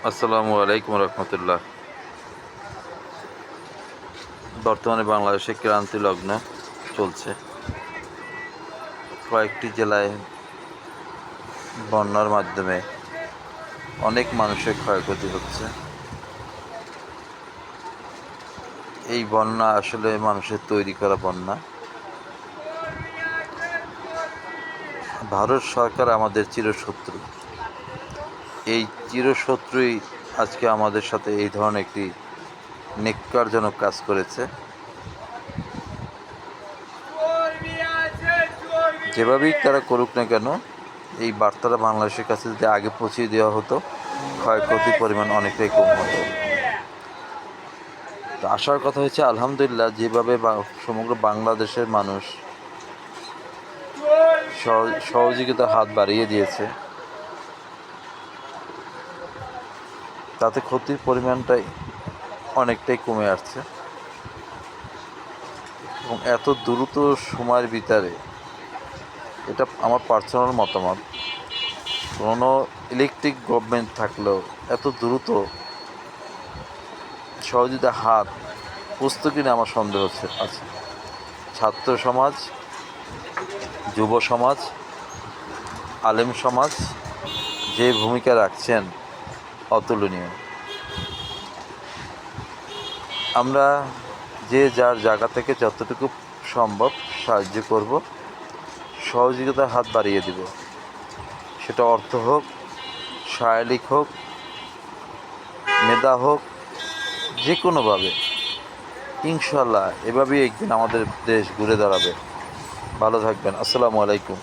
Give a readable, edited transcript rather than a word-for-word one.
আসসালামু আলাইকুম রহমতুল্লাহ। বর্তমানে বাংলাদেশে ক্রান্তি লগ্ন চলছে। কয়েকটি জেলায় বন্যার মাধ্যমে অনেক মানুষের ক্ষয়ক্ষতি হচ্ছে। এই বন্যা আসলে মানুষের তৈরি করা বন্যা। ভারত সরকার আমাদের চিরশত্রু। এই চিরশত্রুই আজকে আমাদের সাথে এই ধরনের একটি নিক্কারজনক কাজ করেছে। যেভাবেই তারা করুক না কেন, এই বার্তাটা বাংলাদেশের কাছে যদি আগে পৌঁছিয়ে দেওয়া হতো, ক্ষয়ক্ষতির পরিমাণ অনেকটাই কম হতো। তো আসার কথা হচ্ছে, আলহামদুলিল্লাহ, যেভাবে সমগ্র বাংলাদেশের মানুষ সহযোগিতার হাত বাড়িয়ে দিয়েছে, তাতে ক্ষতির পরিমাণটাই অনেকটাই কমে আসছে। এবং এত দ্রুত সময়ের ভিতরে, এটা আমার পার্সোনাল মতামত, কোনো ইলেকট্রিক গভর্নমেন্ট থাকলেও এত দ্রুত সহযোগিতার হাত পুষত কিনা আমার সন্দেহ আছে। ছাত্র সমাজ, যুব সমাজ, আলেম সমাজ যে ভূমিকা রাখছেন অতুলনীয়। আমরা যে যার জায়গা থেকে যতটুকু সম্ভব সাহায্য করব, সহযোগিতার হাত বাড়িয়ে দিব। সেটা অর্থ হোক, শারীরিক হোক, মেধা হোক, যে কোনোভাবে। ইনশাল্লাহ এভাবেই একদিন আমাদের দেশ ঘুরে দাঁড়াবে। ভালো থাকবেন। আসসালামু আলাইকুম।